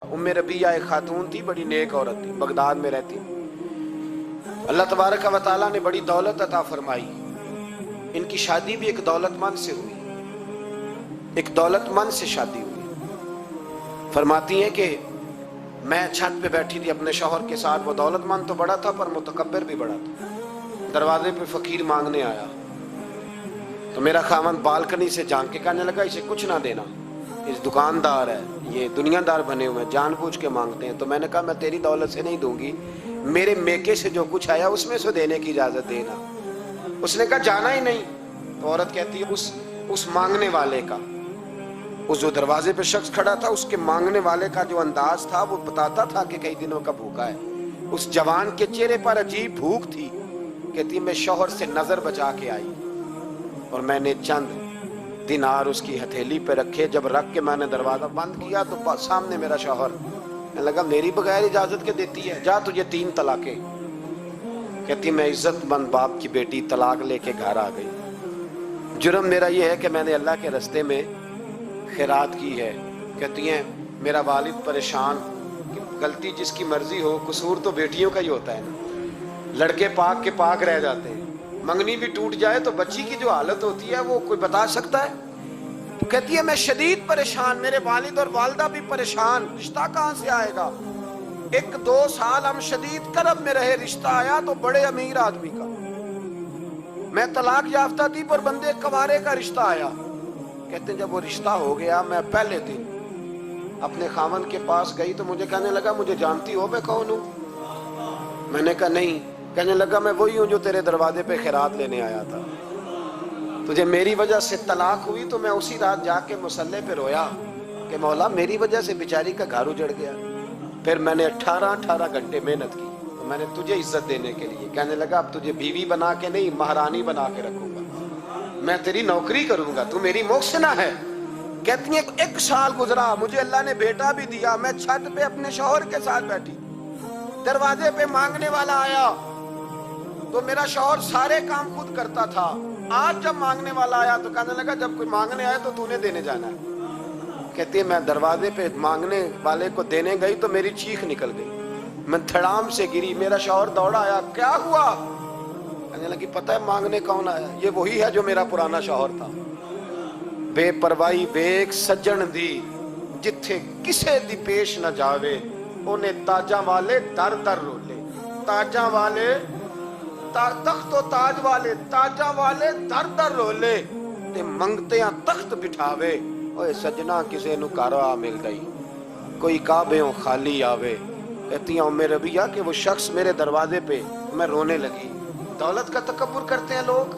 उम्मे रबिया एक खातून थी, बड़ी नेक औरत थी, बगदाद में रहती। अल्लाह तबारक व तआला ने बड़ी दौलत अता फरमाई। इनकी शादी भी एक दौलतमंद से हुई, एक दौलतमंद से शादी हुई। फरमाती हैं कि मैं छत पे बैठी थी अपने शौहर के साथ। वो दौलतमंद तो बड़ा था पर मुतकब्बिर भी बड़ा था। दरवाजे पे फकीर मांगने आया तो मेरा खामन बालकनी से झांक के कहने लगा, इसे कुछ ना देना, इस दुकानदार है, ये दुनियादार बने हुए हैं, जानबूझ के मांगते हैं। तो मैंने कहा मैं तेरी दौलत से नहीं दूंगी, मेरे मेके से जो कुछ आया उसमें से देने की इजाजत देना। उसने कहा जाना ही नहीं। तो औरत कहती है उस मांगने वाले का, उस जो दरवाजे पे शख्स खड़ा था, उसके मांगने वाले का जो अंदाज था वो बताता था कि कई दिनों का भूखा है। उस जवान के चेहरे पर अजीब भूख थी। कहती मैं शौहर से नजर बचा के आई और मैंने चंद दिनार उसकी हथेली पे रखे। जब रख के मैंने दरवाजा बंद किया तो सामने मेरा शौहर। मैं लगा मेरी बगैर इजाजत के देती है, जा तुझे 3 तलाके। कहती मैं इज्जतमंद बाप की बेटी तलाक लेके घर आ गई। जुर्म मेरा ये है कि मैंने अल्लाह के रास्ते में खैरात की है। कहती हैं मेरा वालिद परेशान, गलती जिसकी मर्जी हो, कसूर तो बेटियों का ही होता है ना। लड़के पाक के पाक रह जाते हैं, मंगनी भी टूट जाए तो बच्ची की जो हालत होती है वो कोई बता सकता है। तो कहती है मैं शदीद परेशान, मेरे वालिद और वालदा भी परेशान, रिश्ता कहाँ से आएगा। 1-2 साल हम शदीद करब में रहे, रिश्ता आया तो बड़े अमीर आदमी का। मैं तलाक याफ्ता थी पर बंदे कवारे का रिश्ता आया। कहते जब वो रिश्ता हो गया, मैं पहले दिन अपने खामन के पास गई तो मुझे कहने लगा मुझे जानती हो मैं कौन हूँ। मैंने कहा नहीं। कहने लगा मैं वही हूँ जो तेरे दरवाजे पे खैरात लेने आया था। तुझे मेरी वजह से तलाक हुई तो मैं उसी रात जाके मुसल्ले पे रोया कि मौला मेरी वजह से बेचारी का घर उजड़ गया। फिर मैंने 18 घंटे मेहनत की तो मैंने तुझे इज्जत देने के लिए। कहने लगा अब तुझे बीवी बना के नहीं, महारानी बना के रखूंगा, मैं तेरी नौकरी करूंगा, तू मेरी मोहसिना है। कहती है 1 साल गुजरा, मुझे अल्लाह ने बेटा भी दिया। मैं छत पे अपने शौहर के साथ बैठी, दरवाजे पे मांगने वाला आया तो मेरा शौहर सारे काम खुद करता था। आज जब मांगने वाला आया तो कहने लगा जब कोई मांगने आया तो तूने देने जाना है। कहती है मैं दरवाजे पे मांगने वाले को देने गई तो मेरी चीख निकल गई, मैं धड़ाम से गिरी। मेरा शौहर दौड़ा आया, क्या हुआ। कहने लगी पता है मांगने कौन आया, ये वही है जो मेरा पुराना शौहर था। बेपरवाही बेक सज्जन दी जिथे किसे दी पेश न जावे, उन्हें ताजा वाले दर दर रोले। ताजा वाले तख्त तो ताज वाले, ताजा वाले दर दर रोले ते मंगते तख्त बिठावे। ओए सजना किसे नु घर आ मिल गई, कोई काबेओं खाली आवे। कहती हूँ मेरे रबिया कि वो शख्स मेरे दरवाजे पे, मैं रोने लगी। दौलत का तकब्बुर करते हैं लोग।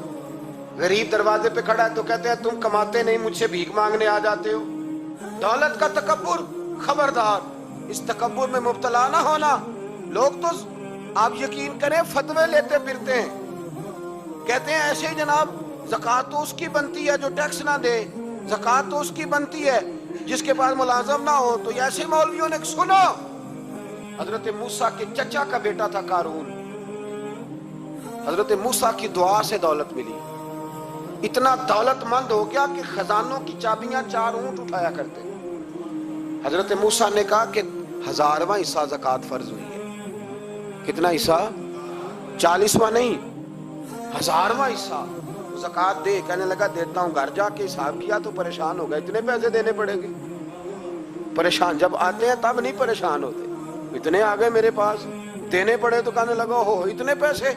गरीब दरवाजे पे खड़ा है तो कहते हैं तुम कमाते नहीं, मुझसे भीख मांगने आ जाते हो। दौलत का तकब्बुर, खबरदार इस तकब्बुर में मुब्तला ना होना। लोग तो आप यकीन करें फतवे लेते फिरते हैं, कहते हैं ऐसे ही जनाब ज़कात तो उसकी बनती है जो टैक्स ना दे, ज़कात तो उसकी बनती है जिसके पास मुलाजम ना हो। तो ऐसे मौलवियों ने सुनो, हजरत मूसा के चचा का बेटा था कारून, हजरत मूसा की दुआ से दौलत मिली। इतना दौलतमंद हो गया कि खजानों की चाबियां 4 ऊंट उठाया करते। हजरत मूसा ने कहा कि 1000वां हिस्सा ज़कात फर्ज हुई है। कितना हिस्सा? 40वां नहीं, 1000वां हिस्सा ज़कात दे। कहने लगा देता हूँ। घर जाके हिसाब किया तो परेशान हो गए, इतने पैसे देने पड़ेंगे। परेशान जब आते हैं तब नहीं परेशान होते, इतने आ गए मेरे पास, देने पड़े तो कहने लगा हो इतने पैसे।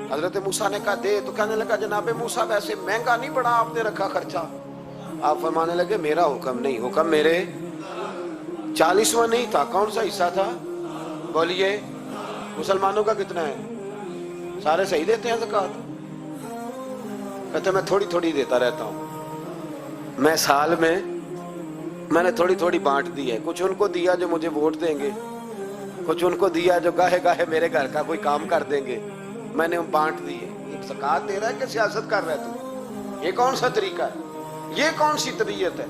हजरत मूसा ने कहा दे, तो कहने लगा जनाबे मूसा वैसे महंगा नहीं पड़ा आपने रखा खर्चा। आप फरमाने लगे मेरा हुक्म नहीं, हुक्म मेरे 40वां नहीं था। कौन सा हिस्सा था बोलिए। मुसलमानों का कितना है? सारे सही देते हैं ज़कात? कहते मैं थोड़ी थोड़ी देता रहता हूँ। मैं साल में मैंने थोड़ी थोड़ी बांट दी है। कुछ उनको दिया जो मुझे वोट देंगे, कुछ उनको दिया जो गाहे गाहे मेरे घर का कोई काम कर देंगे, मैंने बांट दी है। ये ज़कात दे रहा है कि सियासत कर रहा है तू? ये कौन सा तरीका है, ये कौन सी तबीयत है।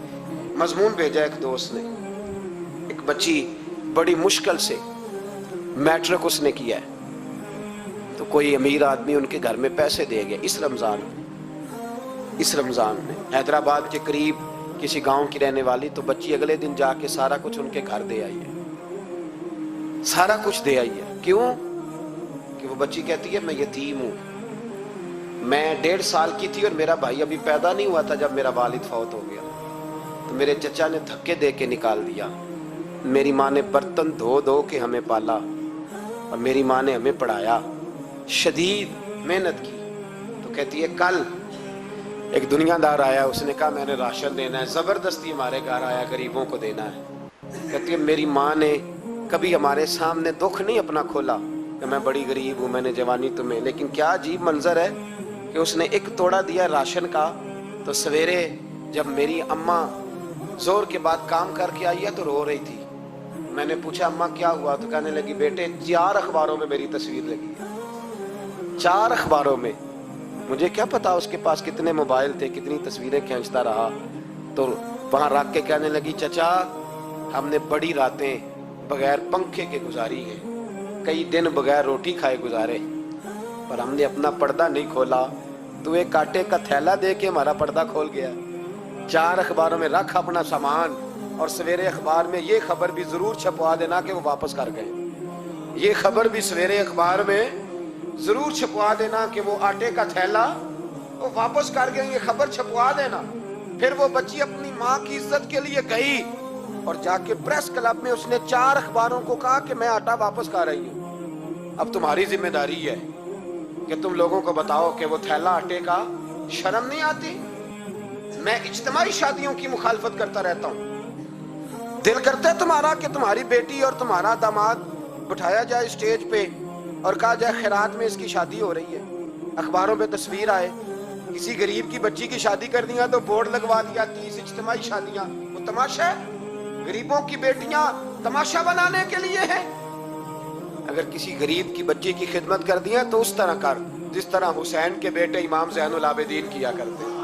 मजमून भेजा एक दोस्त ने, एक बच्ची बड़ी मुश्किल से मैट्रिक उसने किया है तो कोई अमीर आदमी उनके घर में पैसे दे गया। इस रमजान में हैदराबाद के करीब किसी गांव की रहने वाली, तो बच्ची अगले दिन जाके सारा कुछ उनके घर दे आई है, सारा कुछ दे आई है। क्यों? कि वो बच्ची कहती है मैं यतीम हूं, मैं 1.5 साल की थी और मेरा भाई अभी पैदा नहीं हुआ था जब मेरा वालिद फौत हो गया, तो मेरे चचा ने धक्के दे के निकाल दिया। मेरी माँ ने बर्तन धो धो के हमें पाला और मेरी माँ ने हमें पढ़ाया, शदीद मेहनत की। तो कहती है कल एक दुनियादार आया, उसने कहा मैंने राशन देना है, जबरदस्ती हमारे घर आया, गरीबों को देना है। कहती है मेरी माँ ने कभी हमारे सामने दुख नहीं अपना खोला कि मैं बड़ी गरीब हूँ, मैंने जवानी तुम्हें, लेकिन क्या अजीब मंजर है कि उसने एक तोड़ा दिया राशन का, तो सवेरे जब मेरी अम्मा जोर के बाद काम करके आई है तो रो रही थी। मैंने पूछा अम्मा क्या हुआ? तो कहने लगी बेटे 4 अखबारों में मेरी तस्वीर लगी है, 4 अखबारों में। मुझे क्या पता उसके पास कितने मोबाइल थे, कितनी तस्वीरें खींचता रहा। तो वहां रख के कहने लगी चचा हमने बड़ी रातें बगैर पंखे के गुजारी है, कई दिन बगैर रोटी खाए गुजारे, पर हमने अपना पर्दा नहीं खोला। तो एक कांटे का थैला दे के हमारा पर्दा खोल गया। 4 अखबारों में रख अपना सामान, और सवेरे अखबार में ये खबर भी जरूर छपवा देना कि वो वापस कर गए। ये खबर भी सवेरे अखबार में जरूर छपवा देना कि वो आटे का थैला वो वापस कर गए, ये खबर छपवा देना। फिर वो बच्ची अपनी माँ की इज्जत के लिए गई और जाके प्रेस क्लब में उसने 4 अखबारों को कहा कि मैं आटा वापस कर रही हूँ। अब तुम्हारी जिम्मेदारी है कि तुम लोगों को बताओ कि वो थैला आटे का, शर्म नहीं आती? मैं इज्तिमाई शादियों की मुखालफत करता रहता हूँ। दिल करता है तुम्हारा कि तुम्हारी बेटी और तुम्हारा दामाद बिठाया जाए स्टेज पे और कहा जाए खैरात में इसकी शादी हो रही है, अखबारों पे तस्वीर आए। किसी गरीब की बच्ची की शादी कर दिया तो बोर्ड लगवा दिया 30 इज्तिमाई शादियां। वो तमाशा है? गरीबों की बेटियां तमाशा बनाने के लिए है? अगर किसी गरीब की बच्ची की खिदमत कर दी है तो उस तरह कर जिस तरह हुसैन के बेटे इमाम ज़ैनुल आबिदीन किया करते।